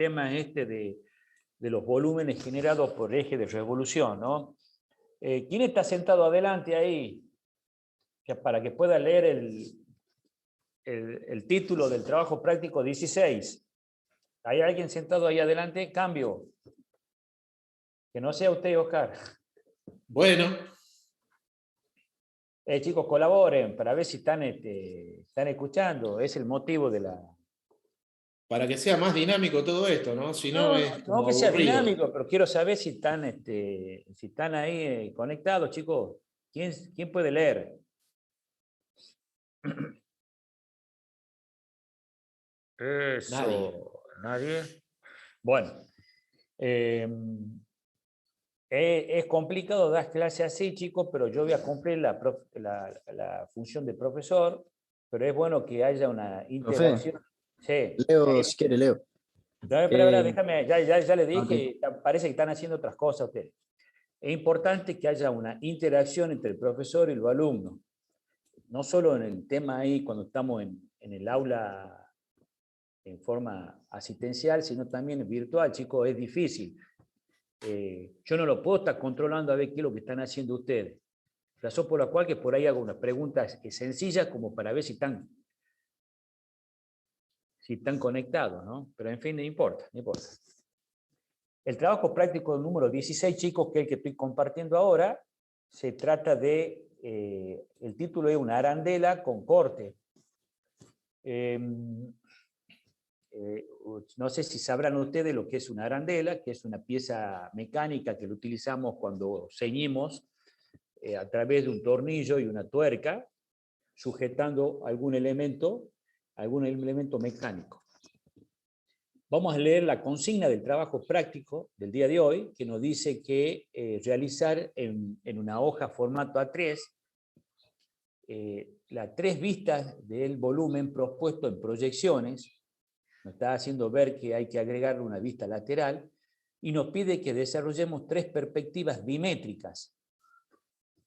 tema de los volúmenes generados por eje de revolución, ¿no? ¿Quién está sentado adelante ahí? Para que pueda leer el título del trabajo práctico 16. ¿Hay alguien sentado ahí adelante? Cambio. Que no sea usted, Oscar. Bueno. Chicos, colaboren para ver si están escuchando. Es el motivo de la... Para que sea más dinámico todo esto, ¿no? Si no, es como no que sea aburrido. dinámico, pero quiero saber si están ahí conectados, chicos. ¿Quién puede leer? Eso. ¿Nadie? Bueno. Es complicado dar clase así, chicos, pero yo voy a cumplir la función de profesor, pero es bueno que haya una interacción. Profe, Sí. Leo, si quiere, Leo. Espera, déjame, ya le dije, Okay. parece que están haciendo otras cosas ustedes. Es importante que haya una interacción entre el profesor y los alumnos, no solo en el tema ahí cuando estamos en el aula en forma asistencial, sino también virtual, chicos, es difícil. Yo no lo puedo estar controlando a ver qué es lo que están haciendo ustedes. Razón por la cual que por ahí hago unas preguntas sencillas como para ver si están conectados, ¿no? Pero en fin, no importa. El trabajo práctico número 16, chicos, que es el que estoy compartiendo ahora, se trata de, el título es una arandela con corte. No sé si sabrán ustedes lo que es una arandela, que es una pieza mecánica que lo utilizamos cuando ceñimos a través de un tornillo y una tuerca, sujetando algún elemento mecánico. Vamos a leer la consigna del trabajo práctico del día de hoy, que nos dice que realizar en una hoja formato A3 las 3 vistas del volumen propuesto en proyecciones. Nos está haciendo ver que hay que agregarle una vista lateral y nos pide que desarrollemos 3 perspectivas dimétricas,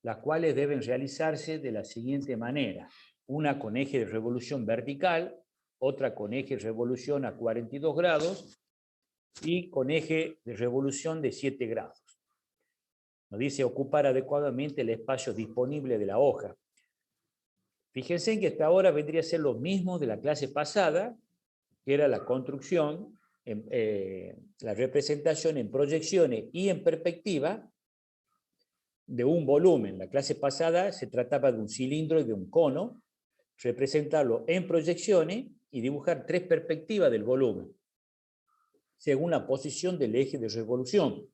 las cuales deben realizarse de la siguiente manera: una con eje de revolución vertical, otra con eje de revolución a 42 grados y con eje de revolución de 7 grados. Nos dice ocupar adecuadamente el espacio disponible de la hoja. Fíjense en que hasta ahora vendría a ser lo mismo de la clase pasada, que era la construcción, la representación en proyecciones y en perspectiva de un volumen. La clase pasada se trataba de un cilindro y de un cono, representarlo en proyecciones y dibujar 3 perspectivas del volumen, según la posición del eje de revolución,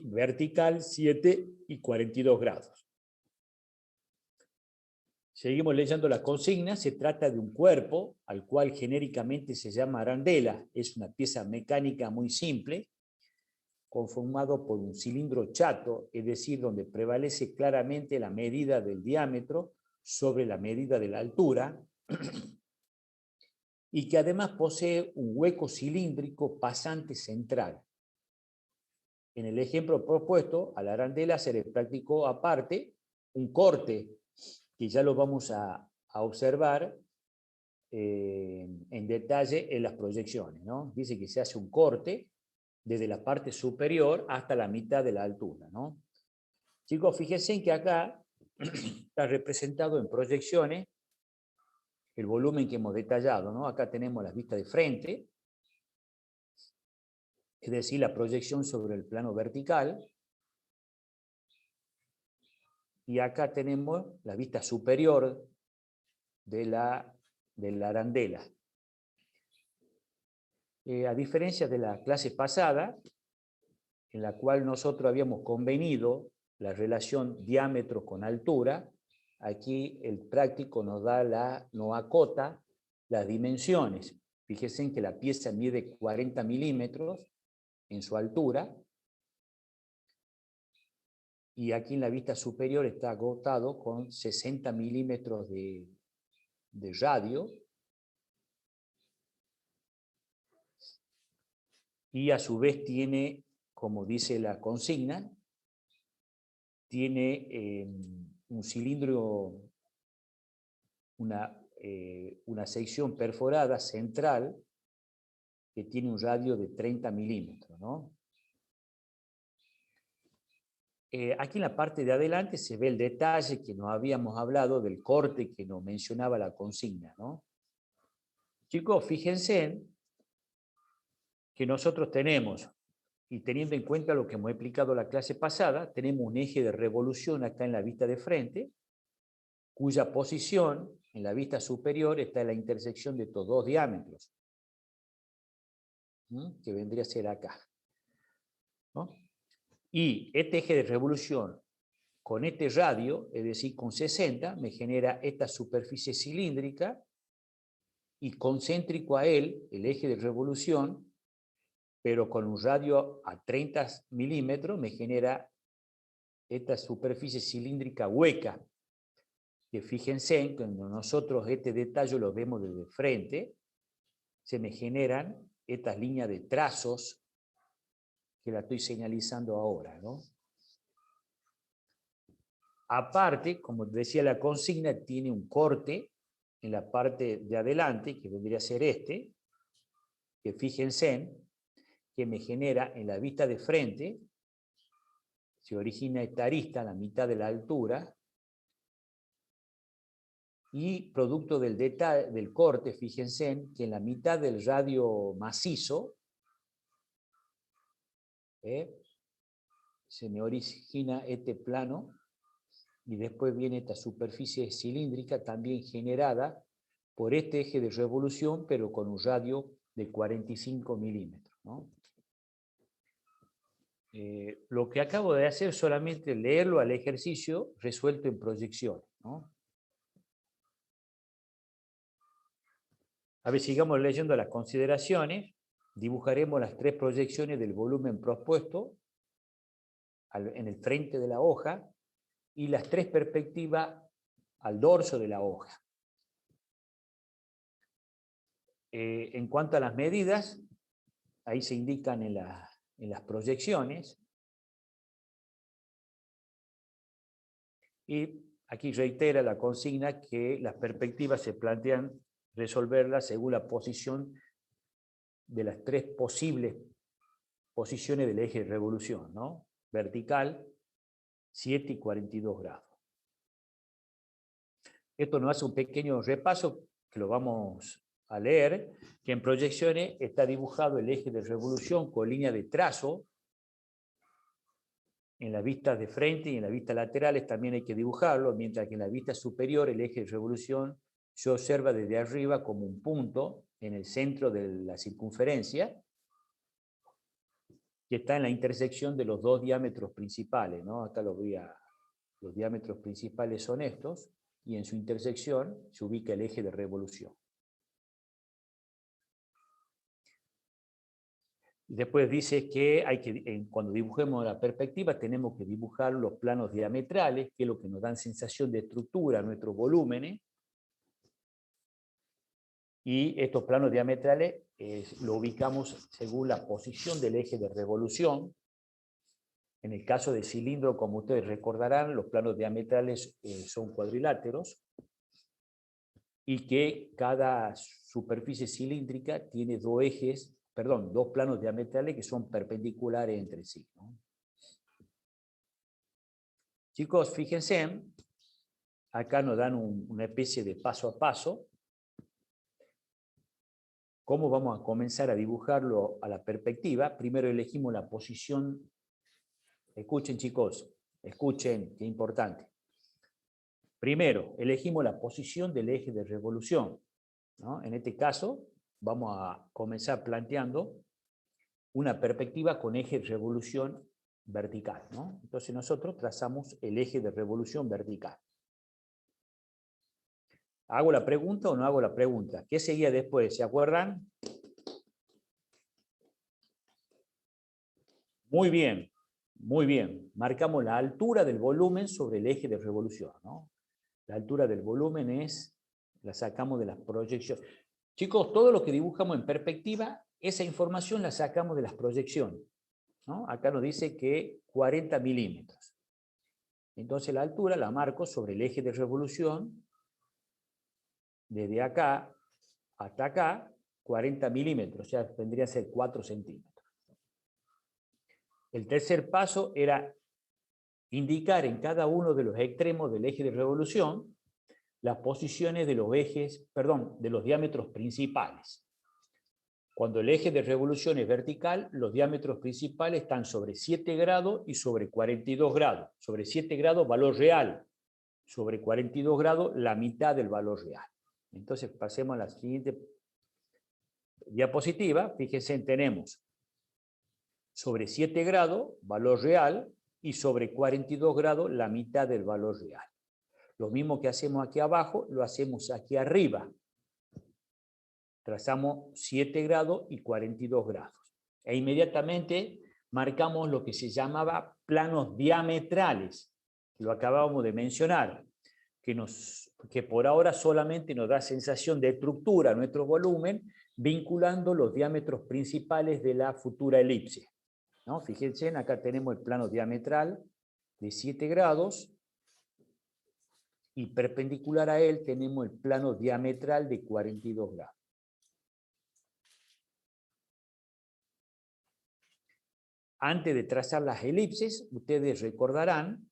vertical 7 y 42 grados. Seguimos leyendo la consigna. Se trata de un cuerpo, al cual genéricamente se llama arandela. Es una pieza mecánica muy simple, conformado por un cilindro chato, es decir, donde prevalece claramente la medida del diámetro sobre la medida de la altura, y que además posee un hueco cilíndrico pasante central. En el ejemplo propuesto, a la arandela se le practicó aparte un corte, que ya lo vamos a observar en detalle en las proyecciones, ¿no? Dice que se hace un corte desde la parte superior hasta la mitad de la altura, ¿no? Chicos, fíjense que acá está representado en proyecciones el volumen que hemos detallado, ¿no? Acá tenemos las vistas de frente, es decir, la proyección sobre el plano vertical, y acá tenemos la vista superior de la arandela. A diferencia de la clase pasada, en la cual nosotros habíamos convenido la relación diámetro con altura, aquí el práctico nos acota las dimensiones. Fíjense en que la pieza mide 40 milímetros en su altura, y aquí en la vista superior está agotado con 60 milímetros de radio, y a su vez tiene, como dice la consigna, tiene un cilindro, una sección perforada central que tiene un radio de 30 milímetros, ¿no? Aquí en la parte de adelante se ve el detalle que nos habíamos hablado del corte que nos mencionaba la consigna, ¿no? Chicos, fíjense que nosotros tenemos, y teniendo en cuenta lo que hemos explicado la clase pasada, tenemos un eje de revolución acá en la vista de frente, cuya posición en la vista superior está en la intersección de estos dos diámetros, que vendría a ser acá, ¿no? Y este eje de revolución con este radio, es decir, con 60, me genera esta superficie cilíndrica y concéntrico a él, el eje de revolución, pero con un radio a 30 milímetros, me genera esta superficie cilíndrica hueca, que fíjense, cuando nosotros este detalle lo vemos desde frente, se me generan estas líneas de trazos que la estoy señalizando ahora, ¿no? Aparte, como decía la consigna, tiene un corte en la parte de adelante, que vendría a ser este, que fíjense, que me genera en la vista de frente, se origina esta arista a la mitad de la altura, y producto del detalle, del corte, fíjense que en la mitad del radio macizo, se me origina este plano, y después viene esta superficie cilíndrica también generada por este eje de revolución, pero con un radio de 45 milímetros, ¿no? Lo que acabo de hacer es solamente leerlo al ejercicio resuelto en proyección, ¿no? A ver, sigamos leyendo las consideraciones. Dibujaremos las tres proyecciones del volumen propuesto en el frente de la hoja y las tres perspectivas al dorso de la hoja. En cuanto a las medidas, ahí se indican en las proyecciones. Y aquí reitera la consigna que las perspectivas se plantean resolverlas según la posición de las tres posibles posiciones del eje de revolución, ¿no? Vertical, 7 y 42 grados. Esto nos hace un pequeño repaso que lo vamos a leer, que en proyecciones está dibujado el eje de revolución con línea de trazo. En las vistas de frente y en las vistas laterales también hay que dibujarlo, mientras que en la vista superior el eje de revolución se observa desde arriba como un punto en el centro de la circunferencia, que está en la intersección de los dos diámetros principales, ¿no? Acá los diámetros principales son estos, y en su intersección se ubica el eje de revolución. Después dice que cuando dibujemos la perspectiva tenemos que dibujar los planos diametrales, que es lo que nos dan sensación de estructura a nuestros volúmenes. Y estos planos diametrales lo ubicamos según la posición del eje de revolución. En el caso del cilindro, como ustedes recordarán, los planos diametrales son cuadriláteros y que cada superficie cilíndrica tiene dos planos diametrales que son perpendiculares entre sí, ¿no? Chicos, fíjense, acá nos dan una especie de paso a paso. ¿Cómo vamos a comenzar a dibujarlo a la perspectiva? Primero elegimos la posición. Escuchen, chicos, escuchen, qué importante. Primero, elegimos la posición del eje de revolución, ¿no? En este caso, vamos a comenzar planteando una perspectiva con eje de revolución vertical, ¿no? Entonces nosotros trazamos el eje de revolución vertical. ¿Hago la pregunta o no hago la pregunta? ¿Qué seguía después? ¿Se acuerdan? Muy bien, muy bien. Marcamos la altura del volumen sobre el eje de revolución, ¿no? La altura del volumen la sacamos de las proyecciones. Chicos, todo lo que dibujamos en perspectiva, esa información la sacamos de las proyecciones, ¿no? Acá nos dice que 40 milímetros. Entonces la altura la marco sobre el eje de revolución, desde acá hasta acá, 40 milímetros, o sea, vendría a ser 4 centímetros. El tercer paso era indicar en cada uno de los extremos del eje de revolución las posiciones de los ejes, perdón, de los diámetros principales. Cuando el eje de revolución es vertical, los diámetros principales están sobre 7 grados y sobre 42 grados. Sobre 7 grados, valor real. Sobre 42 grados, la mitad del valor real. Entonces, pasemos a la siguiente diapositiva. Fíjense, tenemos sobre 7 grados, valor real, y sobre 42 grados, la mitad del valor real. Lo mismo que hacemos aquí abajo, lo hacemos aquí arriba. Trazamos 7 grados y 42 grados. E inmediatamente marcamos lo que se llamaba planos diametrales. Lo acabamos de mencionar, que por ahora solamente nos da sensación de estructura a nuestro volumen, vinculando los diámetros principales de la futura elipse, ¿no? Fíjense, acá tenemos el plano diametral de 7 grados, y perpendicular a él tenemos el plano diametral de 42 grados. Antes de trazar las elipses, ustedes recordarán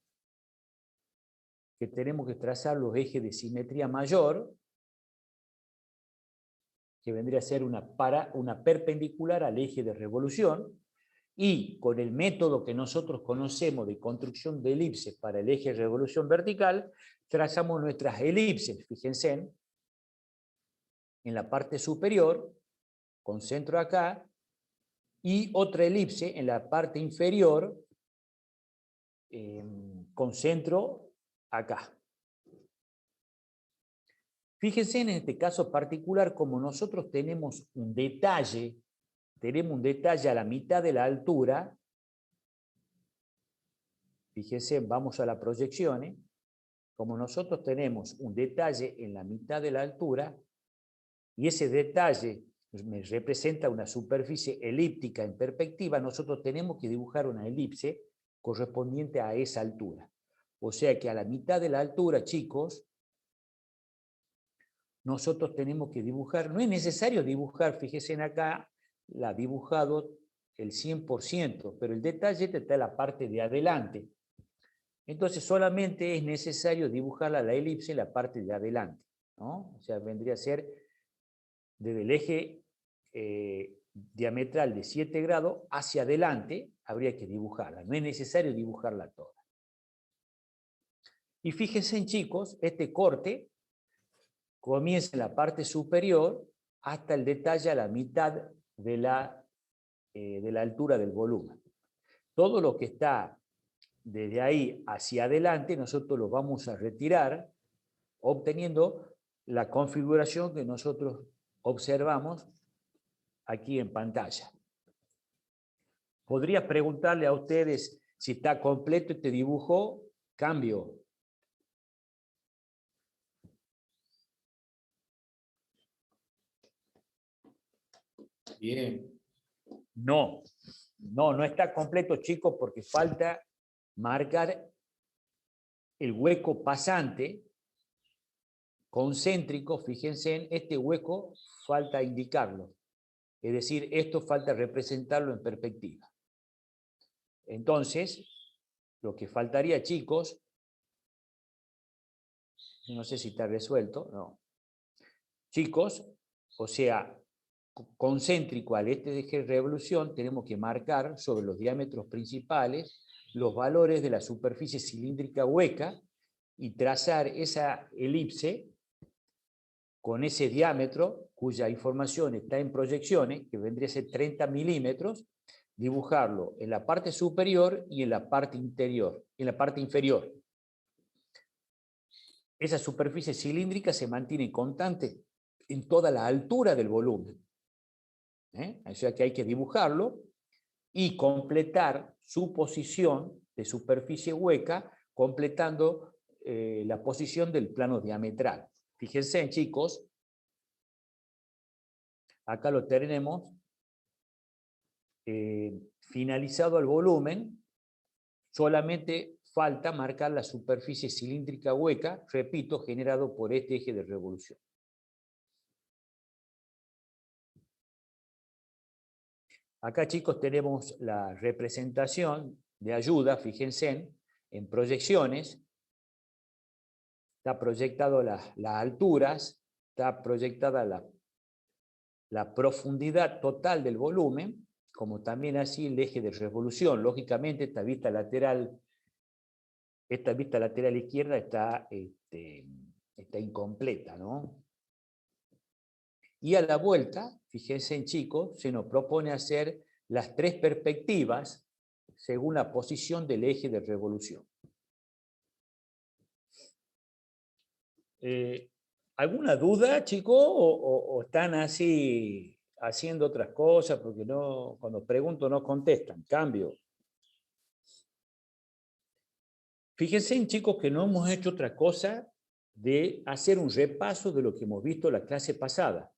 que tenemos que trazar los ejes de simetría mayor, que vendría a ser una perpendicular al eje de revolución, y con el método que nosotros conocemos de construcción de elipses para el eje de revolución vertical, trazamos nuestras elipses, fíjense, en la parte superior, con centro acá, y otra elipse en la parte inferior, con centro acá. Fíjense en este caso particular como nosotros tenemos un detalle a la mitad de la altura. Fíjense, vamos a la proyección, como nosotros tenemos un detalle en la mitad de la altura, y ese detalle me representa una superficie elíptica en perspectiva, nosotros tenemos que dibujar una elipse correspondiente a esa altura. O sea que a la mitad de la altura, chicos, nosotros tenemos que dibujar, no es necesario dibujar, fíjense acá, la ha dibujado el 100%, pero el detalle está en la parte de adelante. Entonces solamente es necesario dibujar la elipse en la parte de adelante, ¿no? O sea, vendría a ser desde el eje diametral de 7 grados hacia adelante, habría que dibujarla. No es necesario dibujarla toda. Y fíjense, chicos, este corte comienza en la parte superior hasta el detalle a la mitad de la altura del volumen. Todo lo que está desde ahí hacia adelante, nosotros lo vamos a retirar, obteniendo la configuración que nosotros observamos aquí en pantalla. Podría preguntarle a ustedes si está completo este dibujo. Cambio. Bien. No está completo, chicos, porque falta marcar el hueco pasante concéntrico. Fíjense, en este hueco falta indicarlo. Es decir, esto falta representarlo en perspectiva. Entonces, lo que faltaría, chicos, no sé si está resuelto, no. Chicos, o sea, concéntrico al eje de revolución, tenemos que marcar sobre los diámetros principales los valores de la superficie cilíndrica hueca y trazar esa elipse con ese diámetro, cuya información está en proyecciones, que vendría a ser 30 milímetros, dibujarlo en la parte superior y en la parte interior, en la parte inferior. Esa superficie cilíndrica se mantiene constante en toda la altura del volumen. O sea que hay que dibujarlo y completar su posición de superficie hueca, completando la posición del plano diametral. Fíjense, chicos, acá lo tenemos finalizado el volumen, solamente falta marcar la superficie cilíndrica hueca, repito, generado por este eje de revolución. Acá, chicos, tenemos la representación de ayuda, fíjense, en proyecciones. Está proyectado las alturas, está proyectada la profundidad total del volumen, como también así el eje de revolución. Lógicamente, esta vista lateral izquierda está incompleta, ¿no? Y a la vuelta, fíjense, chicos, se nos propone hacer las tres perspectivas según la posición del eje de revolución. ¿Alguna duda, chicos? ¿O están así haciendo otras cosas? Porque no, cuando pregunto no contestan. Cambio. Fíjense, chicos, que no hemos hecho otra cosa de hacer un repaso de lo que hemos visto la clase pasada.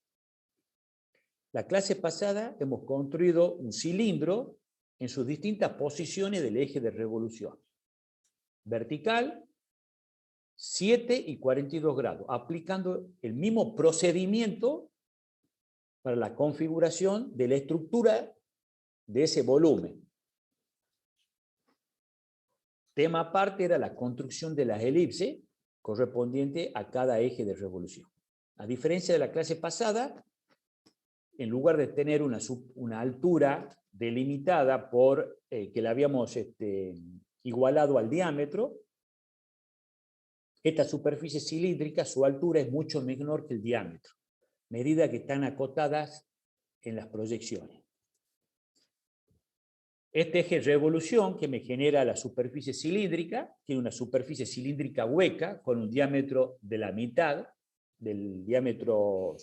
La clase pasada hemos construido un cilindro en sus distintas posiciones del eje de revolución. Vertical, 7 y 42 grados, aplicando el mismo procedimiento para la configuración de la estructura de ese volumen. Tema aparte era la construcción de las elipses correspondiente a cada eje de revolución. A diferencia de la clase pasada, en lugar de tener una altura delimitada por que la habíamos igualado al diámetro, esta superficie cilíndrica, su altura es mucho menor que el diámetro, medida que están acotadas en las proyecciones. Este eje de revolución que me genera la superficie cilíndrica, tiene una superficie cilíndrica hueca con un diámetro de la mitad del diámetro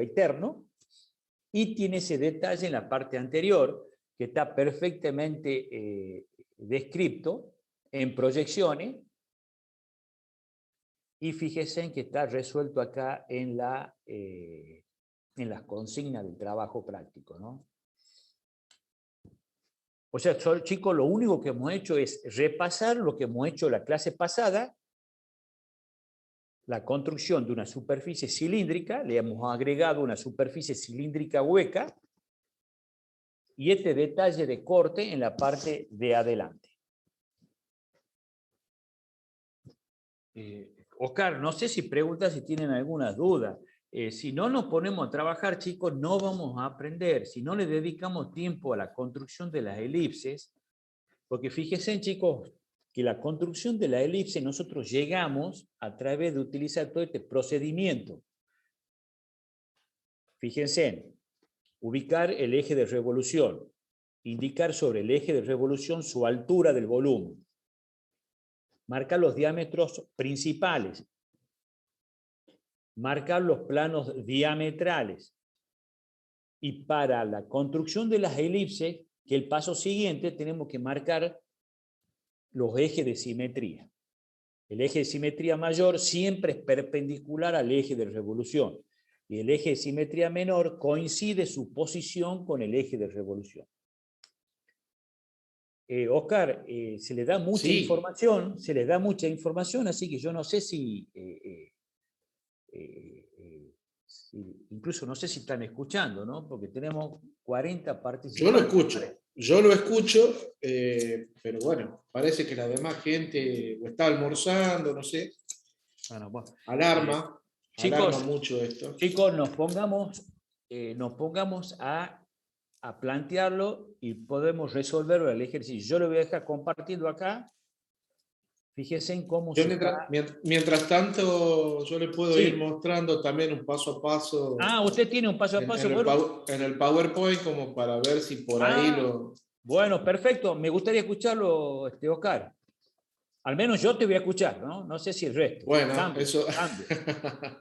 externo, y tiene ese detalle en la parte anterior que está perfectamente descrito en proyecciones, y fíjense en que está resuelto acá en las consignas del trabajo práctico, ¿no? O sea, chicos, lo único que hemos hecho es repasar lo que hemos hecho la clase pasada, la construcción de una superficie cilíndrica, le hemos agregado una superficie cilíndrica hueca, y este detalle de corte en la parte de adelante. Oscar, no sé si preguntas si tienen algunas dudas. Si no nos ponemos a trabajar, chicos, no vamos a aprender. Si no le dedicamos tiempo a la construcción de las elipses, porque fíjense, chicos, que la construcción de la elipse nosotros llegamos a través de utilizar todo este procedimiento. Fíjense, ubicar el eje de revolución, indicar sobre el eje de revolución su altura del volumen, marcar los diámetros principales, marcar los planos diametrales, y para la construcción de las elipses, que el paso siguiente tenemos que marcar los ejes de simetría. El eje de simetría mayor siempre es perpendicular al eje de revolución, y el eje de simetría menor coincide su posición con el eje de revolución. Oscar, se le da mucha información, así que yo no sé si incluso no sé si están escuchando, ¿no? Porque tenemos 40 participantes. Yo lo escucho, pero bueno, parece que la demás gente está almorzando, no sé. Bueno, alarma mucho esto. Chicos, nos pongamos a plantearlo y podemos resolverlo el ejercicio. Yo lo voy a dejar compartido acá. Fíjense en cómo mientras tanto, yo le puedo ir mostrando también un paso a paso. Ah, usted tiene un paso a paso. En el PowerPoint, como para ver si por ahí lo... Bueno, perfecto. Me gustaría escucharlo, Oscar. Al menos yo te voy a escuchar, ¿no? No sé si el resto. Bueno,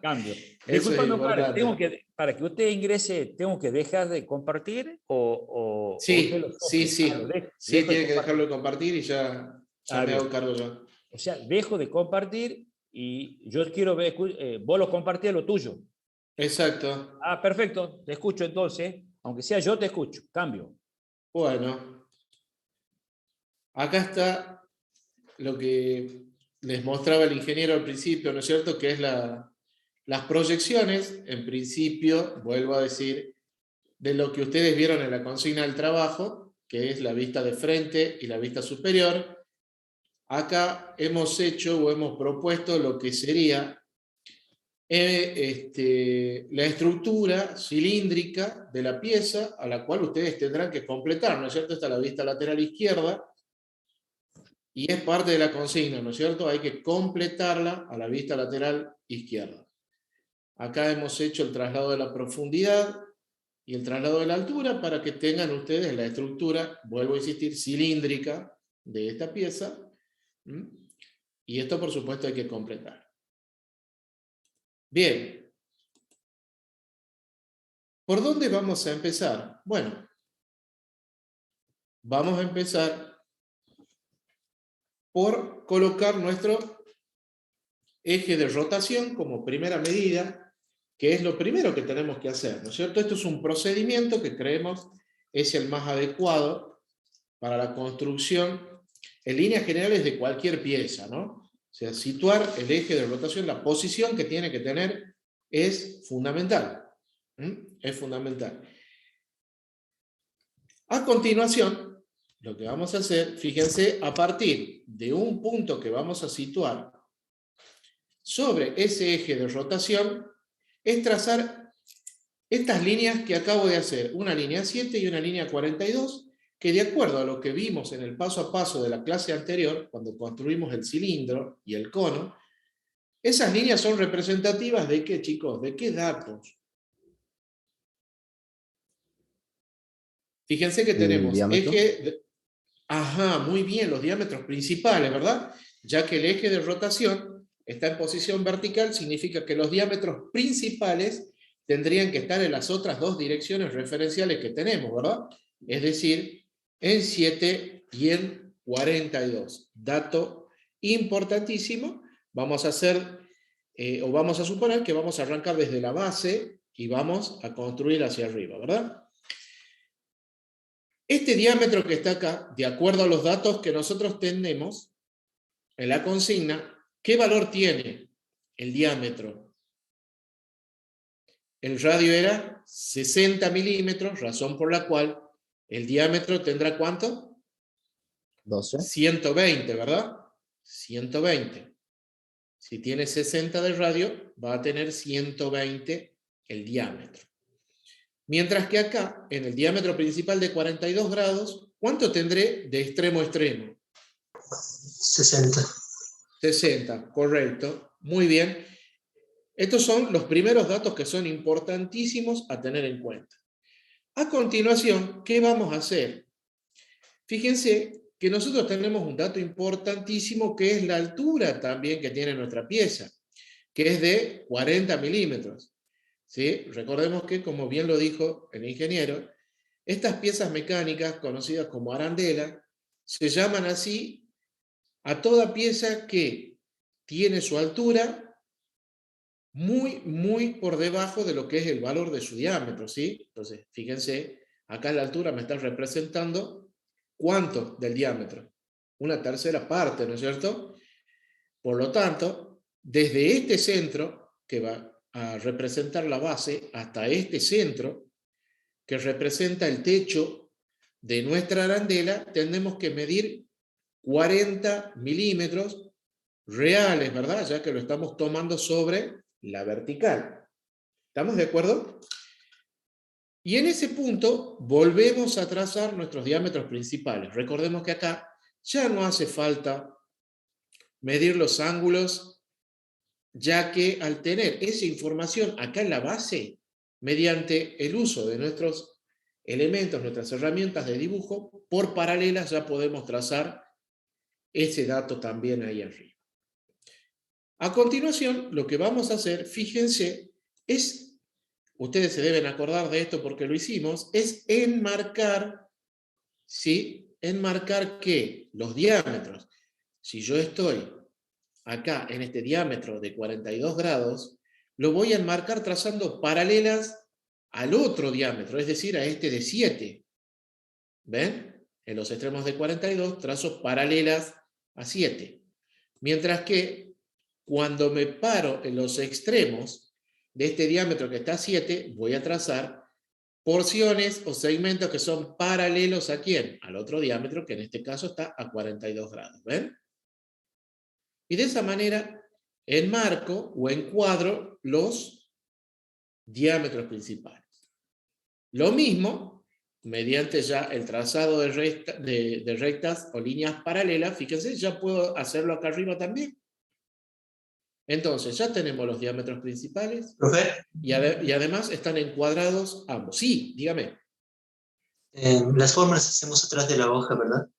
cambio. Disculpame, Oscar, para que usted ingrese, ¿tengo que dejar de compartir? Sí, tiene que dejarlo de compartir y ya me hago cargo yo. O sea, dejo de compartir y yo quiero ver, vos lo compartís lo tuyo. Exacto. Ah, perfecto, te escucho entonces. Aunque sea yo, te escucho. Cambio. Bueno, acá está lo que les mostraba el ingeniero al principio, ¿no es cierto? Que es las proyecciones, en principio, vuelvo a decir, de lo que ustedes vieron en la consigna del trabajo, que es la vista de frente y la vista superior. Acá hemos hecho o hemos propuesto lo que sería la estructura cilíndrica de la pieza a la cual ustedes tendrán que completar, ¿no es cierto? Esta es la vista lateral izquierda y es parte de la consigna, ¿no es cierto? Hay que completarla a la vista lateral izquierda. Acá hemos hecho el traslado de la profundidad y el traslado de la altura para que tengan ustedes la estructura, vuelvo a insistir, cilíndrica de esta pieza. Y esto, por supuesto, hay que completar. Bien. ¿Por dónde vamos a empezar? Bueno, vamos a empezar por colocar nuestro eje de rotación como primera medida, que es lo primero que tenemos que hacer, ¿no es cierto? Esto es un procedimiento que creemos es el más adecuado para la construcción, en líneas generales, de cualquier pieza, ¿no? O sea, situar el eje de rotación, la posición que tiene que tener es fundamental. Es fundamental. A continuación, lo que vamos a hacer, fíjense, a partir de un punto que vamos a situar sobre ese eje de rotación, es trazar estas líneas que acabo de hacer, una línea 7 y una línea 42, que de acuerdo a lo que vimos en el paso a paso de la clase anterior, cuando construimos el cilindro y el cono, esas líneas son representativas ¿de qué, chicos? ¿De qué datos? Fíjense que tenemos eje... Ajá, muy bien, los diámetros principales, ¿verdad? Ya que el eje de rotación está en posición vertical, significa que los diámetros principales tendrían que estar en las otras dos direcciones referenciales que tenemos, ¿verdad? Es decir, en 7 y en 42. Dato importantísimo. Vamos a hacer, o vamos a suponer que vamos a arrancar desde la base y vamos a construir hacia arriba, ¿verdad? Este diámetro que está acá, de acuerdo a los datos que nosotros tenemos en la consigna, ¿qué valor tiene el diámetro? El radio era 60 milímetros, razón por la cual el diámetro tendrá ¿cuánto? 12. 120, ¿verdad? 120. Si tiene 60 de radio, va a tener 120 el diámetro. Mientras que acá, en el diámetro principal de 42 grados, ¿cuánto tendré de extremo a extremo? 60. 60, correcto. Muy bien. Estos son los primeros datos que son importantísimos a tener en cuenta. A continuación, ¿qué vamos a hacer? Fíjense que nosotros tenemos un dato importantísimo que es la altura también que tiene nuestra pieza, que es de 40 milímetros. ¿Sí? Recordemos que, como bien lo dijo el ingeniero, estas piezas mecánicas, conocidas como arandela, se llaman así a toda pieza que tiene su altura muy por debajo de lo que es el valor de su diámetro, ¿sí? Entonces, fíjense, acá la altura me está representando ¿cuánto del diámetro? Una tercera parte, ¿no es cierto? Por lo tanto, desde este centro, que va a representar la base, hasta este centro, que representa el techo de nuestra arandela, tenemos que medir 40 milímetros reales, ¿verdad? Ya que lo estamos tomando sobre la vertical. ¿Estamos de acuerdo? Y en ese punto volvemos a trazar nuestros diámetros principales. Recordemos que acá ya no hace falta medir los ángulos, ya que al tener esa información acá en la base, mediante el uso de nuestros elementos, nuestras herramientas de dibujo, por paralelas ya podemos trazar ese dato también ahí arriba. A continuación, lo que vamos a hacer, fíjense, es, ustedes se deben acordar de esto porque lo hicimos, es enmarcar, ¿sí? Enmarcar que los diámetros, si yo estoy acá en este diámetro de 42 grados, lo voy a enmarcar trazando paralelas al otro diámetro, es decir, a este de 7. ¿Ven? En los extremos de 42 trazo paralelas a 7. Mientras que cuando me paro en los extremos de este diámetro que está a 7, voy a trazar porciones o segmentos que son paralelos ¿a quién? Al otro diámetro, que en este caso está a 42 grados. ¿Ven? Y de esa manera enmarco o encuadro los diámetros principales. Lo mismo, mediante ya el trazado de rectas o líneas paralelas, fíjense, ya puedo hacerlo acá arriba también. Entonces, ya tenemos los diámetros principales Profe, y además están encuadrados ambos. Sí, dígame. las formas las hacemos atrás de la hoja, ¿verdad?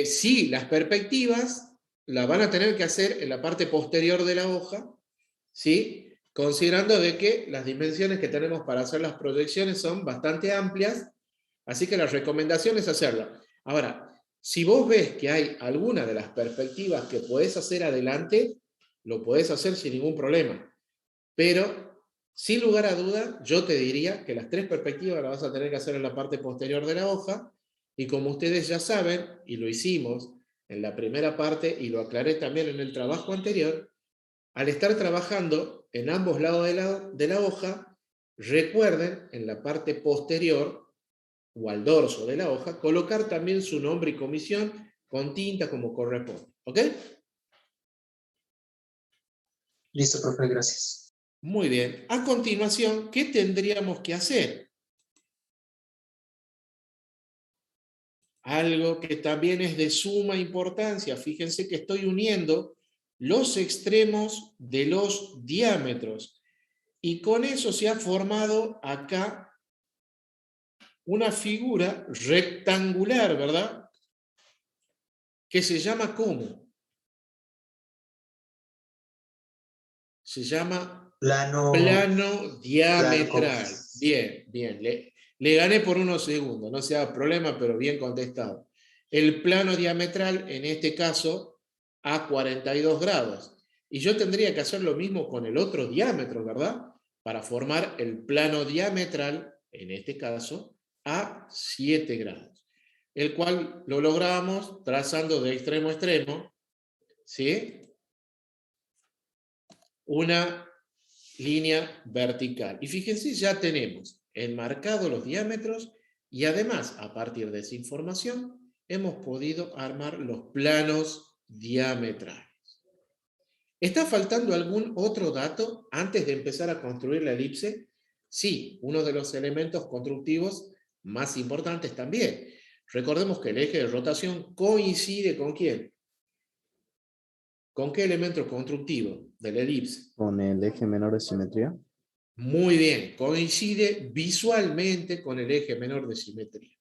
Sí, las perspectivas las van a tener que hacer en la parte posterior de la hoja, ¿sí? Considerando de que las dimensiones que tenemos para hacer las proyecciones son bastante amplias, así que la recomendación es hacerlo. Ahora, si vos ves que hay alguna de las perspectivas que podés hacer adelante, lo podés hacer sin ningún problema. Pero, sin lugar a duda, yo te diría que las 3 perspectivas las vas a tener que hacer en la parte posterior de la hoja, y como ustedes ya saben, y lo hicimos en la primera parte, y lo aclaré también en el trabajo anterior, al estar trabajando en ambos lados de la hoja, recuerden en la parte posterior, o al dorso de la hoja, colocar también su nombre y comisión con tinta como corresponde. ¿Ok? Listo, profe, gracias. Muy bien. A continuación, ¿qué tendríamos que hacer? Algo que también es de suma importancia. Fíjense que estoy uniendo los extremos de los diámetros. Y con eso se ha formado acá una figura rectangular, ¿verdad? Que se llama ¿cómo? Se llama Plano diametral. cóncavo. Bien, bien. Le gané por unos segundos, no se haga problema, pero bien contestado. El plano diametral, en este caso, a 42 grados. Y yo tendría que hacer lo mismo con el otro diámetro, ¿verdad? Para formar el plano diametral, en este caso, a 7 grados. El cual lo logramos trazando de extremo a extremo, ¿sí? Una línea vertical. Y fíjense, ya tenemos enmarcado los diámetros y además, a partir de esa información, hemos podido armar los planos diametrales. ¿Está faltando algún otro dato antes de empezar a construir la elipse? Sí, uno de los elementos constructivos más importantes también. Recordemos que el eje de rotación coincide ¿con quién? ¿Con qué elemento constructivo de la elipse? Con el eje menor de simetría. Muy bien, coincide visualmente con el eje menor de simetría.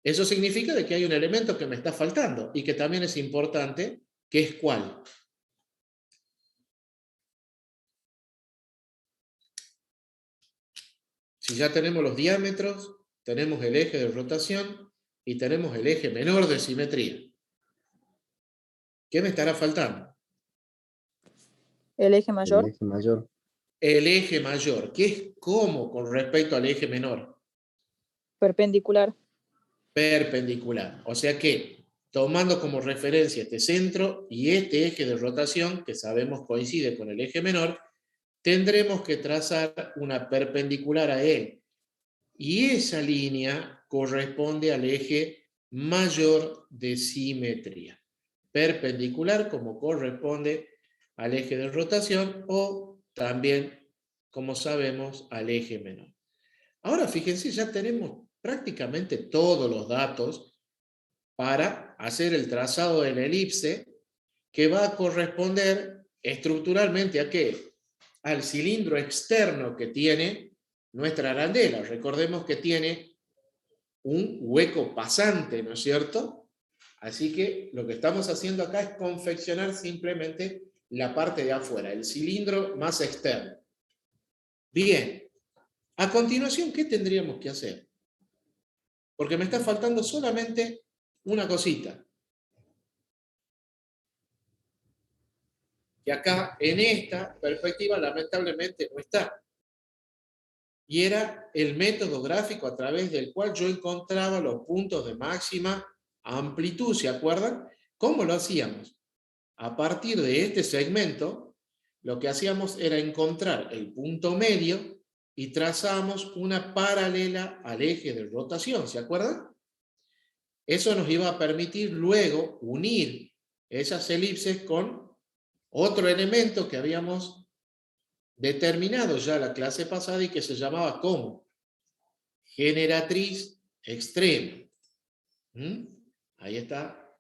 Eso significa de que hay un elemento que me está faltando y que también es importante, que es ¿cuál? Si ya tenemos los diámetros, tenemos el eje de rotación y tenemos el eje menor de simetría. ¿Qué me estará faltando? El eje mayor. El eje mayor. El eje mayor, que es ¿cómo con respecto al eje menor? Perpendicular. Perpendicular. O sea que, tomando como referencia este centro y este eje de rotación, que sabemos coincide con el eje menor, tendremos que trazar una perpendicular a él. Y esa línea corresponde al eje mayor de simetría. Perpendicular como corresponde al eje de rotación o también, como sabemos, al eje menor. Ahora fíjense, ya tenemos prácticamente todos los datos para hacer el trazado de la elipse que va a corresponder estructuralmente ¿a qué? Al cilindro externo que tiene nuestra arandela. Recordemos que tiene un hueco pasante, ¿no es cierto? Así que lo que estamos haciendo acá es confeccionar simplemente la parte de afuera, el cilindro más externo. Bien, a continuación, ¿qué tendríamos que hacer? Porque me está faltando solamente una cosita. Que acá, en esta perspectiva, lamentablemente no está. Y era el método gráfico a través del cual yo encontraba los puntos de máxima amplitud, ¿se acuerdan? ¿Cómo lo hacíamos? A partir de este segmento, lo que hacíamos era encontrar el punto medio y trazamos una paralela al eje de rotación, ¿se acuerdan? Eso nos iba a permitir luego unir esas elipses con otro elemento que habíamos determinado ya la clase pasada y que se llamaba como generatriz extrema. Ahí está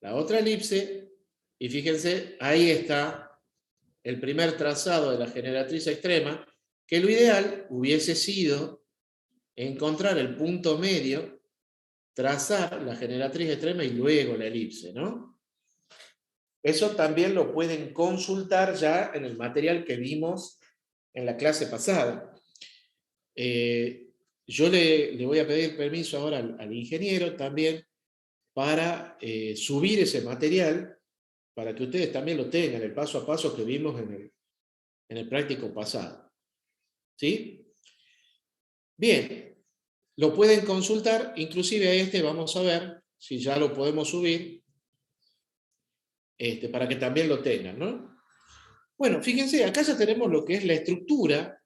la otra elipse y fíjense, ahí está el primer trazado de la generatriz extrema, que lo ideal hubiese sido encontrar el punto medio, trazar la generatriz extrema y luego la elipse, ¿no? Eso también lo pueden consultar ya en el material que vimos en la clase pasada. Yo le voy a pedir permiso ahora al ingeniero también para subir ese material para que ustedes también lo tengan, el paso a paso que vimos en el práctico pasado. ¿Sí? Bien, lo pueden consultar, inclusive a este vamos a ver si ya lo podemos subir, para que también lo tengan, ¿no? Bueno, fíjense, acá ya tenemos lo que es la estructura,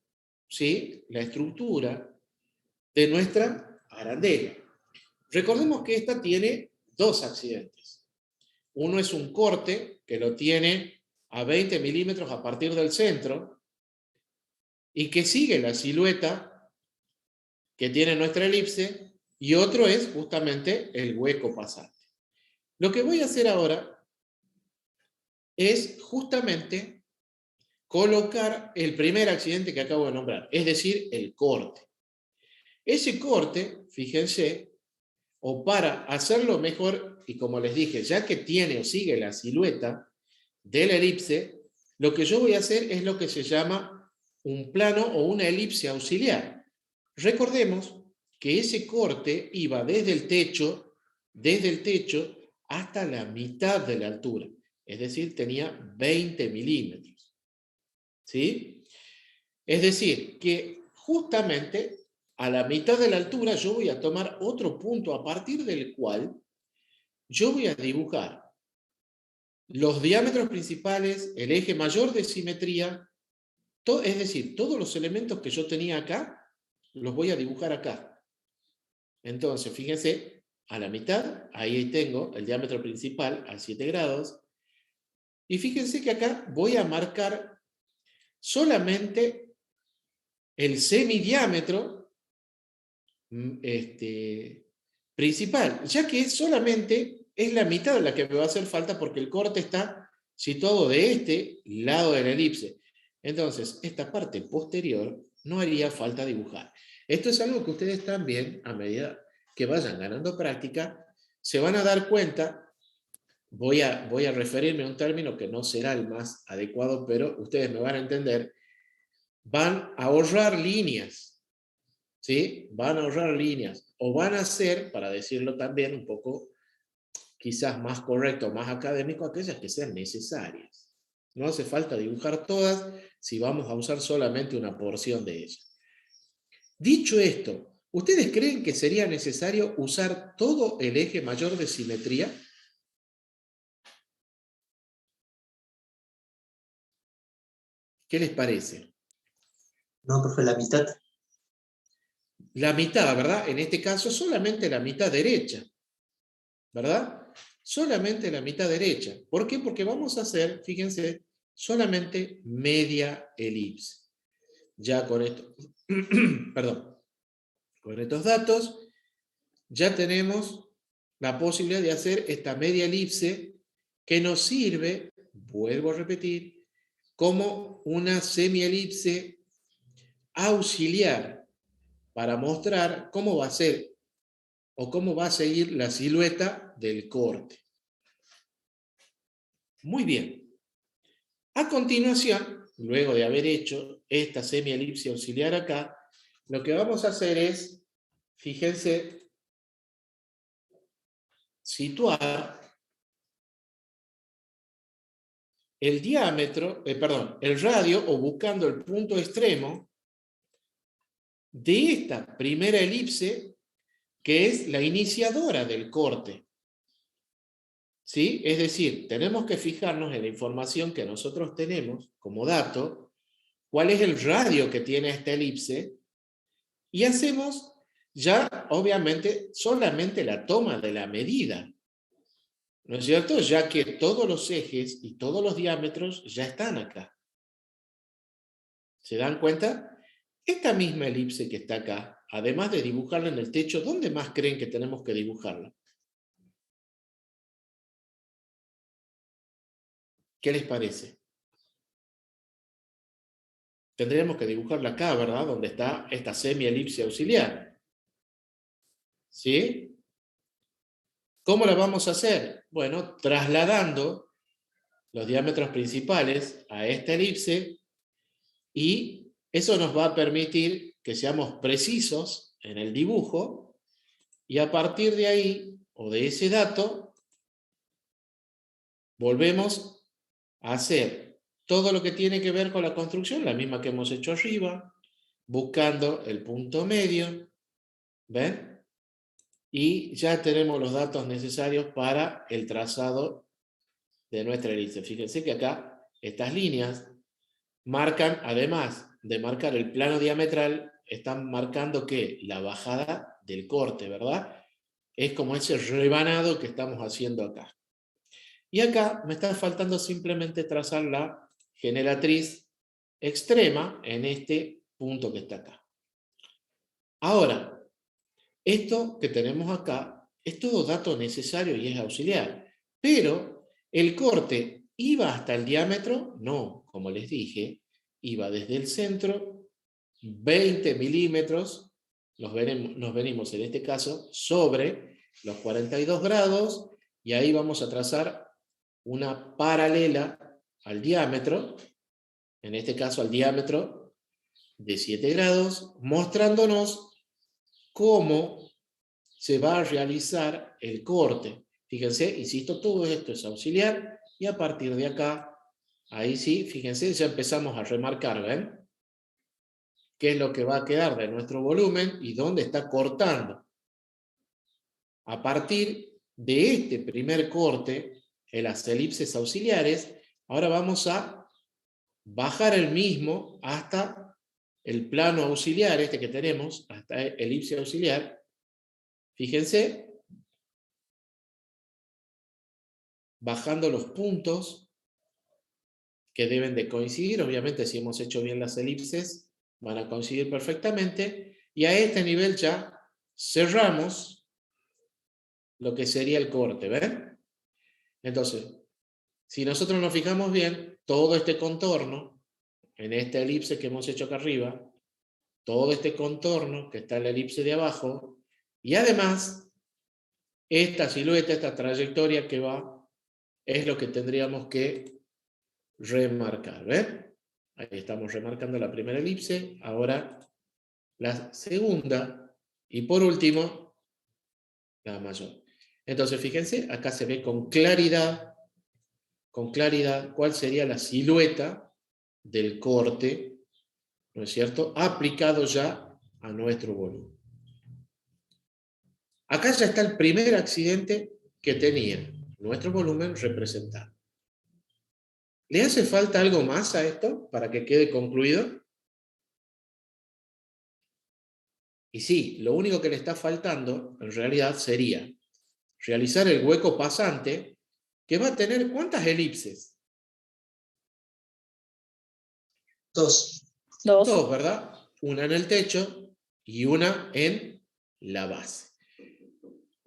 ¿sí? La estructura de nuestra arandela. Recordemos que esta tiene dos accidentes. Uno es un corte, que lo tiene a 20 milímetros a partir del centro, y que sigue la silueta que tiene nuestra elipse, y otro es justamente el hueco pasante. Lo que voy a hacer ahora es justamente colocar el primer accidente que acabo de nombrar, es decir, el corte. Ese corte, fíjense, o para hacerlo mejor, y como les dije, ya que tiene o sigue la silueta de la elipse, lo que yo voy a hacer es lo que se llama un plano o una elipse auxiliar. Recordemos que ese corte iba desde el techo hasta la mitad de la altura, es decir, tenía 20 milímetros. ¿Sí? Es decir, que justamente a la mitad de la altura yo voy a tomar otro punto a partir del cual yo voy a dibujar los diámetros principales, el eje mayor de simetría, es decir, todos los elementos que yo tenía acá, los voy a dibujar acá. Entonces, fíjense, a la mitad, ahí tengo el diámetro principal a 7 grados, y fíjense que acá voy a marcar solamente el semidiámetro principal, ya que solamente es la mitad de la que me va a hacer falta porque el corte está situado de este lado de la elipse. Entonces, esta parte posterior no haría falta dibujar. Esto es algo que ustedes también, a medida que vayan ganando práctica, se van a dar cuenta. Voy a referirme a un término que no será el más adecuado, pero ustedes me van a entender. Van a ahorrar líneas, ¿sí? Van a ahorrar líneas, o van a hacer, para decirlo también un poco, quizás más correcto, más académico, aquellas que sean necesarias. No hace falta dibujar todas si vamos a usar solamente una porción de ellas. Dicho esto, ¿ustedes creen que sería necesario usar todo el eje mayor de simetría? ¿Qué les parece? No, profe, la mitad. La mitad, ¿verdad? En este caso, solamente la mitad derecha, ¿verdad? Solamente la mitad derecha. ¿Por qué? Porque vamos a hacer, fíjense, solamente media elipse. Ya con esto, perdón, con estos datos, ya tenemos la posibilidad de hacer esta media elipse que nos sirve, vuelvo a repetir, como una semielipse auxiliar para mostrar cómo va a ser o cómo va a seguir la silueta del corte. Muy bien. A continuación, luego de haber hecho esta semielipse auxiliar acá, lo que vamos a hacer es, fíjense, situar el diámetro, el radio, o buscando el punto extremo de esta primera elipse, que es la iniciadora del corte. ¿Sí? Es decir, tenemos que fijarnos en la información que nosotros tenemos como dato, cuál es el radio que tiene esta elipse, y hacemos ya, obviamente, solamente la toma de la medida, ¿no es cierto? Ya que todos los ejes y todos los diámetros ya están acá. ¿Se dan cuenta? Esta misma elipse que está acá, además de dibujarla en el techo, ¿dónde más creen que tenemos que dibujarla? ¿Qué les parece? Tendríamos que dibujarla acá, ¿verdad? Donde está esta semielipse auxiliar. ¿Sí? ¿Cómo la vamos a hacer? Bueno, trasladando los diámetros principales a esta elipse, y eso nos va a permitir que seamos precisos en el dibujo, y a partir de ahí, o de ese dato, volvemos a hacer todo lo que tiene que ver con la construcción, la misma que hemos hecho arriba, buscando el punto medio, ¿ven? Y ya tenemos los datos necesarios para el trazado de nuestra elipse. Fíjense que acá estas líneas marcan, además de marcar el plano diametral, están marcando que la bajada del corte, ¿verdad? Es como ese rebanado que estamos haciendo acá. Y acá me está faltando simplemente trazar la generatriz extrema en este punto que está acá. Ahora, esto que tenemos acá es todo dato necesario y es auxiliar. Pero el corte iba hasta el diámetro, no, como les dije, iba desde el centro, 20 milímetros, nos venimos en este caso sobre los 42 grados, y ahí vamos a trazar una paralela al diámetro, en este caso al diámetro de 7 grados, mostrándonos cómo se va a realizar el corte. Fíjense, insisto, todo esto es auxiliar, y a partir de acá, ahí sí, fíjense, ya empezamos a remarcar, ¿ven? ¿Qué es lo que va a quedar de nuestro volumen y dónde está cortando? A partir de este primer corte, en las elipses auxiliares, ahora vamos a bajar el mismo hasta el plano auxiliar, este que tenemos, hasta elipse auxiliar. Fíjense, bajando los puntos que deben de coincidir. Obviamente, si hemos hecho bien las elipses, van a coincidir perfectamente, y a este nivel ya cerramos lo que sería el corte, ¿ven? Entonces, si nosotros nos fijamos bien, todo este contorno, en esta elipse que hemos hecho acá arriba, todo este contorno que está en la elipse de abajo, y además, esta silueta, esta trayectoria que va, es lo que tendríamos que remarcar, ¿ven? Ahí estamos remarcando la primera elipse, ahora la segunda, y por último, la mayor. Entonces, fíjense, acá se ve con claridad cuál sería la silueta del corte, ¿no es cierto?, aplicado ya a nuestro volumen. Acá ya está el primer accidente que tenía nuestro volumen representado. ¿Le hace falta algo más a esto para que quede concluido? Y sí, lo único que le está faltando, en realidad, sería realizar el hueco pasante, que va a tener ¿cuántas elipses? Dos. Dos, ¿verdad? Una en el techo y una en la base.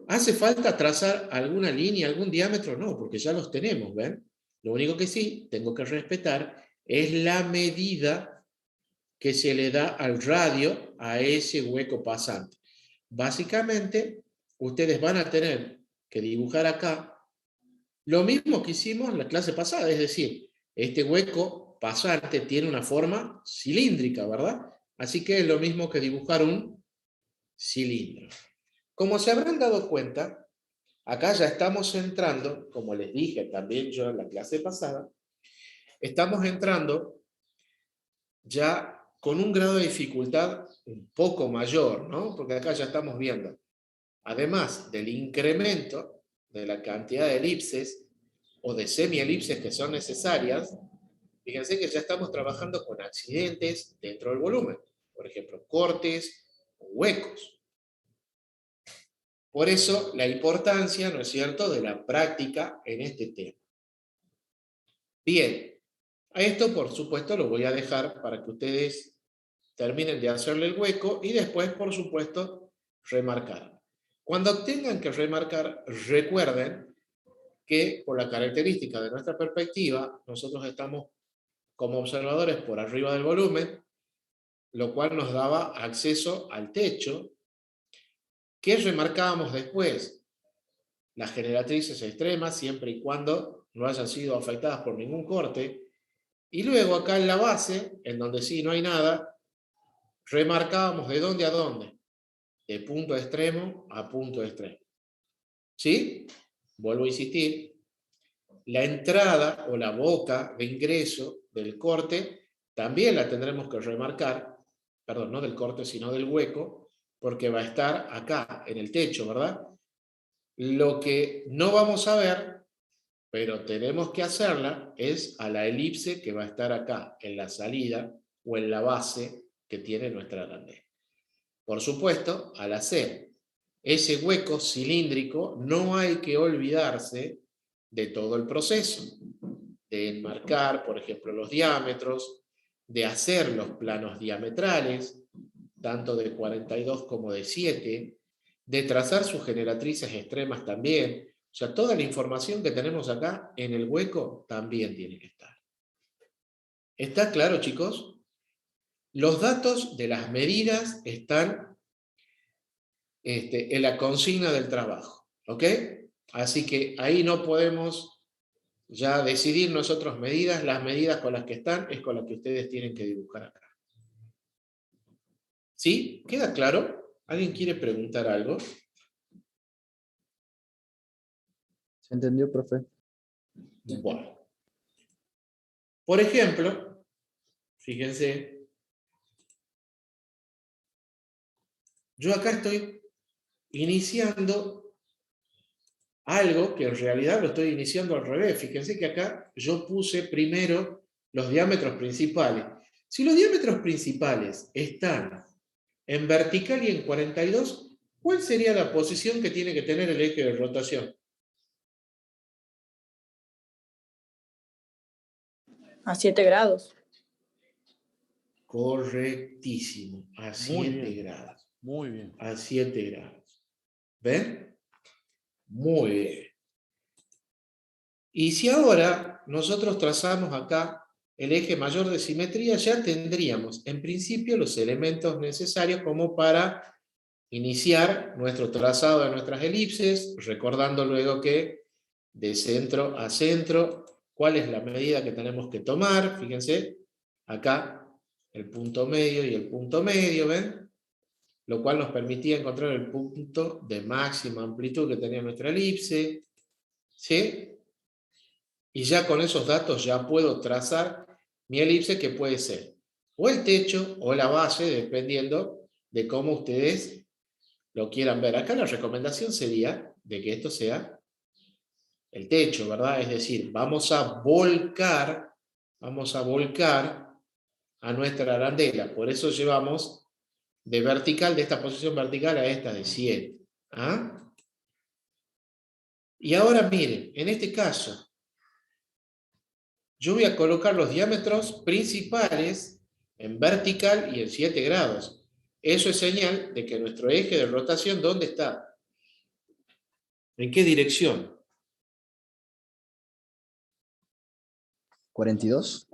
¿Hace falta trazar alguna línea, algún diámetro? No, porque ya los tenemos, ¿ven? Lo único que sí tengo que respetar es la medida que se le da al radio a ese hueco pasante. Básicamente, ustedes van a tener que dibujar acá lo mismo que hicimos en la clase pasada, es decir, este hueco pasante tiene una forma cilíndrica, ¿verdad? Así que es lo mismo que dibujar un cilindro. Como se habrán dado cuenta, acá ya estamos entrando, como les dije también yo en la clase pasada, estamos entrando ya con un grado de dificultad un poco mayor, ¿no? Porque acá ya estamos viendo, además del incremento de la cantidad de elipses o de semielipses que son necesarias, Fíjense que ya estamos trabajando con accidentes dentro del volumen. Por ejemplo, cortes o huecos. Por eso la importancia, ¿no es cierto?, de la práctica en este tema. Bien, a esto por supuesto lo voy a dejar para que ustedes terminen de hacerle el hueco y después, por supuesto, remarcar. Cuando tengan que remarcar, recuerden que por la característica de nuestra perspectiva, nosotros estamos como observadores por arriba del volumen, lo cual nos daba acceso al techo. ¿Qué remarcábamos después? Las generatrices extremas, siempre y cuando no hayan sido afectadas por ningún corte. Y luego acá en la base, en donde sí no hay nada, remarcábamos de dónde a dónde. De punto extremo a punto extremo. ¿Sí? Vuelvo a insistir. La entrada o la boca de ingreso del corte también la tendremos que remarcar, perdón, no del corte, sino del hueco, porque va a estar acá, en el techo, ¿verdad? Lo que no vamos a ver, pero tenemos que hacerla, es a la elipse que va a estar acá, en la salida o en la base que tiene nuestra arandela. Por supuesto, al hacer ese hueco cilíndrico, no hay que olvidarse de todo el proceso, de enmarcar, por ejemplo, los diámetros, de hacer los planos diametrales, tanto de 42 como de 7, de trazar sus generatrices extremas también. O sea, toda la información que tenemos acá en el hueco también tiene que estar. ¿Está claro, chicos? Los datos de las medidas están en la consigna del trabajo, ¿ok? Así que ahí no podemos ya decidir nosotros medidas, las medidas con las que están es con las que ustedes tienen que dibujar acá. ¿Sí? ¿Queda claro? ¿Alguien quiere preguntar algo? ¿Se entendió, profe? Bueno. Por ejemplo, fíjense, yo acá estoy iniciando algo que en realidad lo estoy iniciando al revés. Fíjense que acá yo puse primero los diámetros principales. Si los diámetros principales están en vertical y en 42, ¿cuál sería la posición que tiene que tener el eje de rotación? A 7 grados. Correctísimo, a 7 grados. Muy bien. A 7 grados. ¿Ven? Muy bien. Y si ahora nosotros trazamos acá el eje mayor de simetría, ya tendríamos en principio los elementos necesarios como para iniciar nuestro trazado de nuestras elipses, recordando luego que de centro a centro, ¿cuál es la medida que tenemos que tomar? Fíjense, acá el punto medio y el punto medio, ¿ven? Lo cual nos permitía encontrar el punto de máxima amplitud que tenía nuestra elipse, ¿sí? Y ya con esos datos ya puedo trazar mi elipse, que puede ser o el techo o la base, dependiendo de cómo ustedes lo quieran ver. Acá la recomendación sería de que esto sea el techo, ¿verdad? Es decir, vamos a volcar a nuestra arandela. Por eso llevamos de vertical, de esta posición vertical a esta de 7. ¿Ah? Y ahora miren, en este caso, yo voy a colocar los diámetros principales en vertical y en 7 grados. Eso es señal de que nuestro eje de rotación, ¿dónde está? ¿En qué dirección? 42.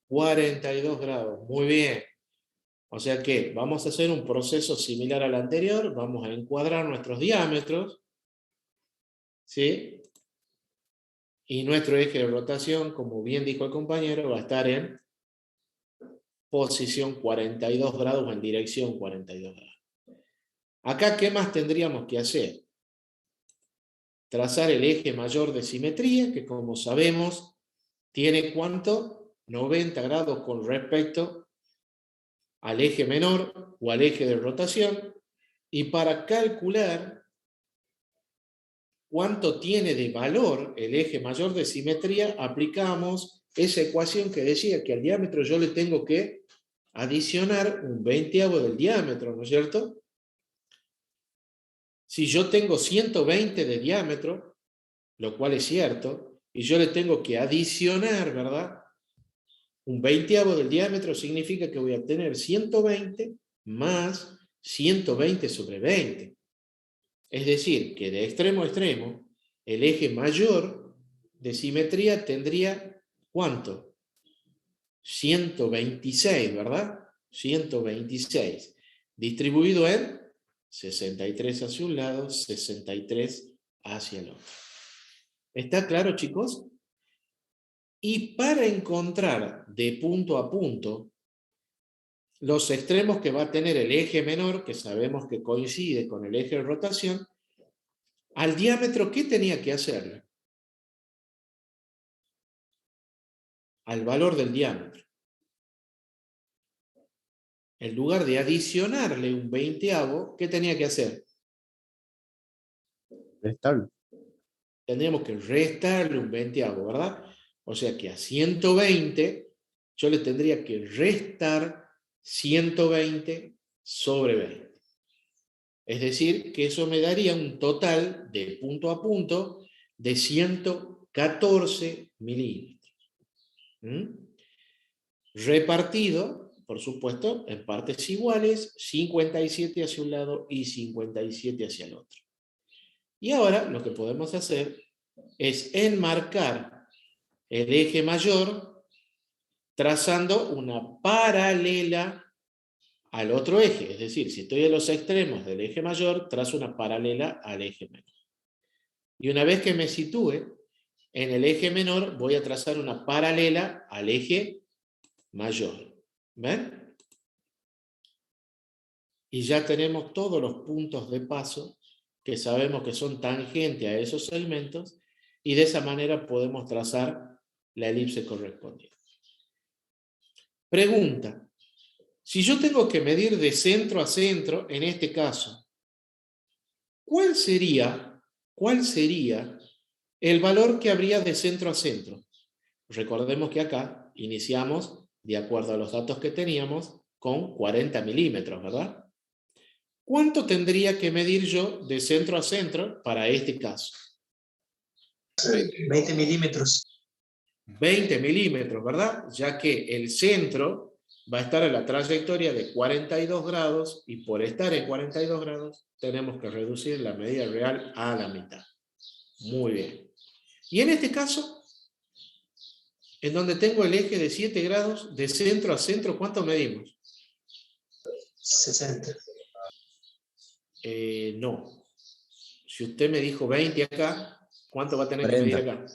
42 grados, muy bien. O sea que vamos a hacer un proceso similar al anterior, vamos a encuadrar nuestros diámetros, ¿sí? Y nuestro eje de rotación, como bien dijo el compañero, va a estar en posición 42 grados o en dirección 42 grados. Acá, ¿qué más tendríamos que hacer? Trazar el eje mayor de simetría, que como sabemos, tiene ¿cuánto? 90 grados con respecto al eje menor o al eje de rotación. Y para calcular cuánto tiene de valor el eje mayor de simetría, aplicamos esa ecuación que decía que al diámetro yo le tengo que adicionar un 20avo del diámetro, ¿no es cierto? Si yo tengo 120 de diámetro, lo cual es cierto, y yo le tengo que adicionar, ¿verdad? Un 20avo del diámetro significa que voy a tener 120 más 120 sobre 20. Es decir, que de extremo a extremo, el eje mayor de simetría tendría, ¿cuánto? 126, ¿verdad? 126. Distribuido en 63 hacia un lado, 63 hacia el otro. ¿Está claro, chicos? Y para encontrar de punto a punto los extremos que va a tener el eje menor, que sabemos que coincide con el eje de rotación, al diámetro, ¿qué tenía que hacerle? Al valor del diámetro. En lugar de adicionarle un 20avo, ¿qué tenía que hacer? Restarlo. Tendríamos que restarle un 20avo, ¿verdad? O sea que a 120 yo le tendría que restar 120 sobre 20. Es decir, que eso me daría un total de punto a punto de 114 milímetros. Repartido, por supuesto, en partes iguales, 57 hacia un lado y 57 hacia el otro. Y ahora lo que podemos hacer es enmarcar el eje mayor trazando una paralela al otro eje. Es decir, si estoy en los extremos del eje mayor, trazo una paralela al eje menor. Y una vez que me sitúe en el eje menor, voy a trazar una paralela al eje mayor. ¿Ven? Y ya tenemos todos los puntos de paso que sabemos que son tangentes a esos segmentos, y de esa manera podemos trazar la elipse correspondiente. Pregunta: si yo tengo que medir de centro a centro, en este caso, ¿cuál sería el valor que habría de centro a centro? Recordemos que acá iniciamos, de acuerdo a los datos que teníamos, con 40 milímetros, ¿verdad? ¿Cuánto tendría que medir yo de centro a centro para este caso? 20 milímetros. 20 milímetros, ¿verdad? Ya que el centro va a estar en la trayectoria de 42 grados, y por estar en 42 grados tenemos que reducir la medida real a la mitad. Muy bien. Y en este caso, en donde tengo el eje de 7 grados, de centro a centro, ¿cuánto medimos? 60. No. Si usted me dijo 20 acá, ¿cuánto va a tener que medir 40. acá?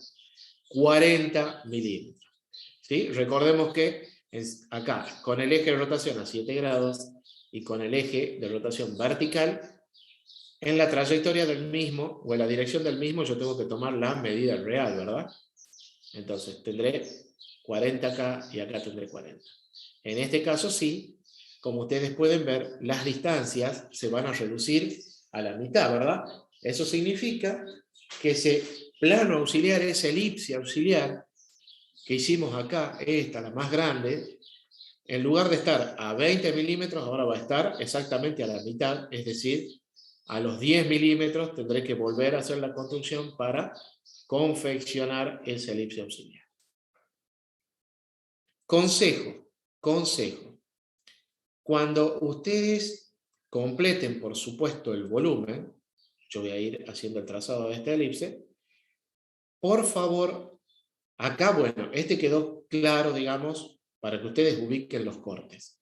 40 milímetros. ¿Sí? Recordemos que acá, con el eje de rotación a 7 grados y con el eje de rotación vertical, en la trayectoria del mismo, o en la dirección del mismo, yo tengo que tomar la medida real, ¿verdad? Entonces tendré 40 acá y acá tendré 40. En este caso sí, como ustedes pueden ver, las distancias se van a reducir a la mitad, ¿verdad? Eso significa que ese plano auxiliar, esa elipse auxiliar que hicimos acá, esta, la más grande, en lugar de estar a 20 milímetros, ahora va a estar exactamente a la mitad, es decir, a los 10 milímetros tendré que volver a hacer la construcción para confeccionar esa elipse auxiliar. Consejo. Cuando ustedes completen, por supuesto, el volumen, yo voy a ir haciendo el trazado de esta elipse, por favor, acá, bueno, este quedó claro, digamos, para que ustedes ubiquen los cortes.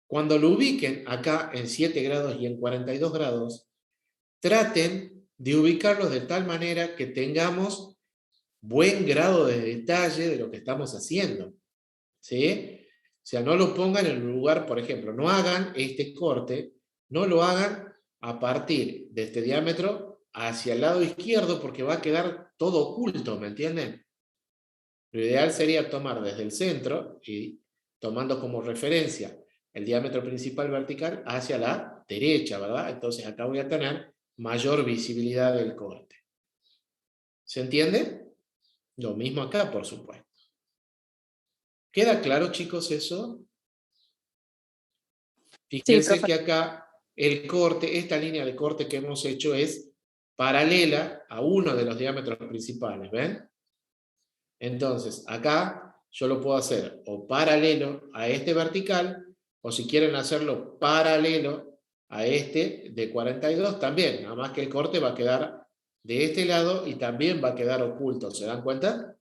Cuando lo ubiquen acá en 7 grados y en 42 grados, traten de ubicarlos de tal manera que tengamos buen grado de detalle de lo que estamos haciendo. ¿Sí? O sea, no lo pongan en un lugar, por ejemplo, no hagan este corte, no lo hagan a partir de este diámetro hacia el lado izquierdo, porque va a quedar todo oculto, ¿me entienden? Lo ideal sería tomar desde el centro y tomando como referencia el diámetro principal vertical hacia la derecha, ¿verdad? Entonces acá voy a tener mayor visibilidad del corte. ¿Se entiende? Lo mismo acá, por supuesto. ¿Queda claro, chicos, eso? Sí, Fíjense profe. que acá el corte, esta línea de corte que hemos hecho es paralela a uno de los diámetros principales, ¿ven? Entonces, acá yo lo puedo hacer o paralelo a este vertical, o si quieren hacerlo paralelo a este de 42 también, nada más que el corte va a quedar de este lado y también va a quedar oculto, ¿se dan cuenta?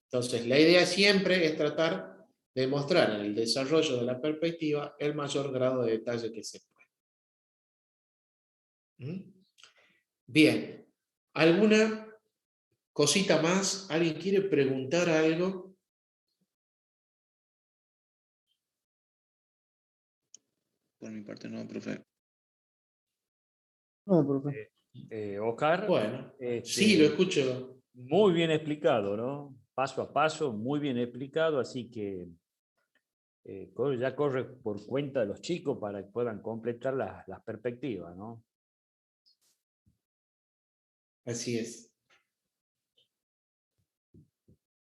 Entonces, la idea siempre es tratar de mostrar en el desarrollo de la perspectiva el mayor grado de detalle que se puede. ¿Mm? Bien, ¿alguna cosita más? ¿Alguien quiere preguntar algo? Por mi parte no, profe. No, profe. Oscar, Bueno, sí, lo escucho. muy bien explicado, ¿no? Paso a paso, muy bien explicado, así que ya corre por cuenta de los chicos para que puedan completar las perspectivas, ¿no? Así es.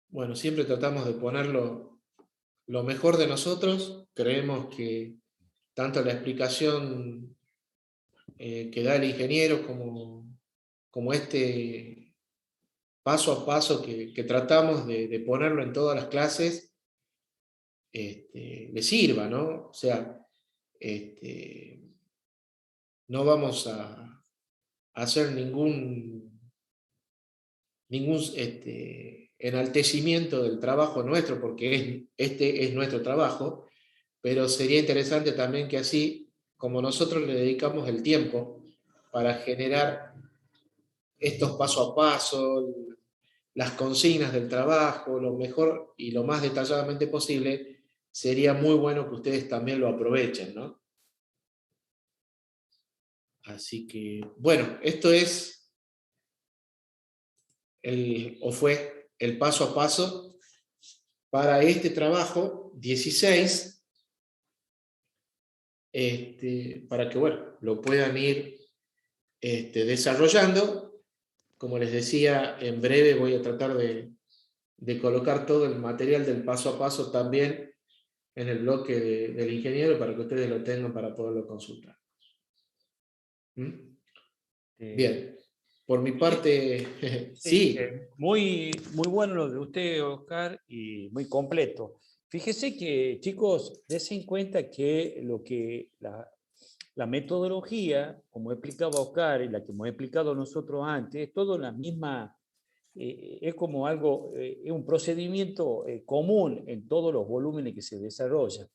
Bueno, siempre tratamos de ponerlo lo mejor de nosotros. Creemos que tanto la explicación que da el ingeniero como este paso a paso que tratamos de ponerlo en todas las clases, le sirva, ¿no? O sea, no vamos a hacer ningún enaltecimiento del trabajo nuestro, porque este es nuestro trabajo, pero sería interesante también que así, como nosotros le dedicamos el tiempo para generar estos paso a paso, las consignas del trabajo, lo mejor y lo más detalladamente posible, sería muy bueno que ustedes también lo aprovechen, ¿no? Así que, bueno, esto es fue el paso a paso para este trabajo 16, para que, bueno, lo puedan ir desarrollando. Como les decía, en breve voy a tratar de colocar todo el material del paso a paso también en el bloque del ingeniero para que ustedes lo tengan para poderlo consultar. ¿Mm? Bien, por mi parte, sí. Muy, muy bueno lo de usted, Oscar, y muy completo. Fíjese que, chicos, desen cuenta que la metodología, como explicaba Oscar y la que hemos explicado nosotros antes, es todo la misma, es como algo, es un procedimiento común en todos los volúmenes que se desarrollan.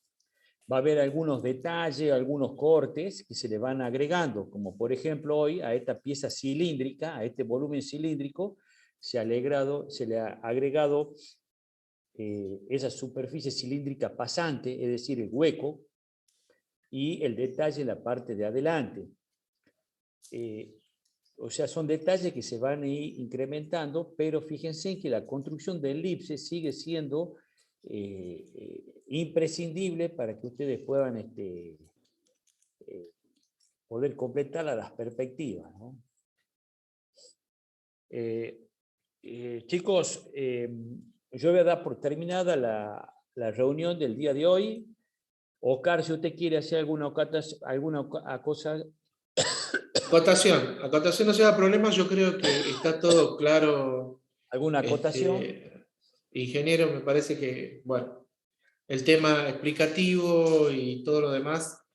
Va a haber algunos detalles, algunos cortes que se le van agregando, como por ejemplo hoy a esta pieza cilíndrica, a este volumen cilíndrico, se le ha agregado esa superficie cilíndrica pasante, es decir, el hueco, y el detalle en la parte de adelante. O sea, son detalles que se van a ir incrementando, pero fíjense que la construcción de elipse sigue siendo imprescindible para que ustedes puedan poder completar las perspectivas, ¿no? Chicos, yo voy a dar por terminada la reunión del día de hoy. Oscar, si usted quiere hacer alguna cosa. Acotación no sea problema, yo creo que está todo claro. ¿Alguna acotación? Ingeniero, me parece que, bueno, el tema explicativo y todo lo demás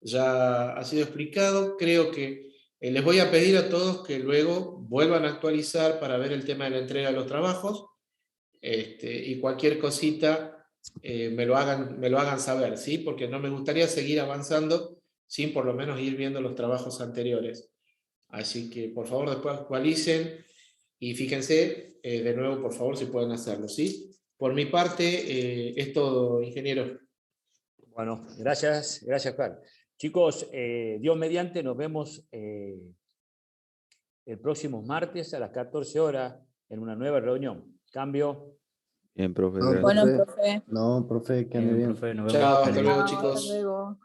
ya ha sido explicado. Creo que les voy a pedir a todos que luego vuelvan a actualizar para ver el tema de la entrega de los trabajos, y cualquier cosita me lo hagan saber, ¿sí? Porque no me gustaría seguir avanzando sin por lo menos ir viendo los trabajos anteriores. Así que por favor después actualicen y fíjense de nuevo, por favor, si pueden hacerlo, ¿sí? Por mi parte, es todo, ingeniero. Bueno, gracias, Oscar. Chicos, Dios mediante, nos vemos el próximo martes a las 14 horas en una nueva reunión. Cambio. Bien, profe, No, gracias. Bueno, profe. profe. No, profe, que ande bien. Profe, nos vemos. Chao, hasta luego, Chao, hasta chicos. luego.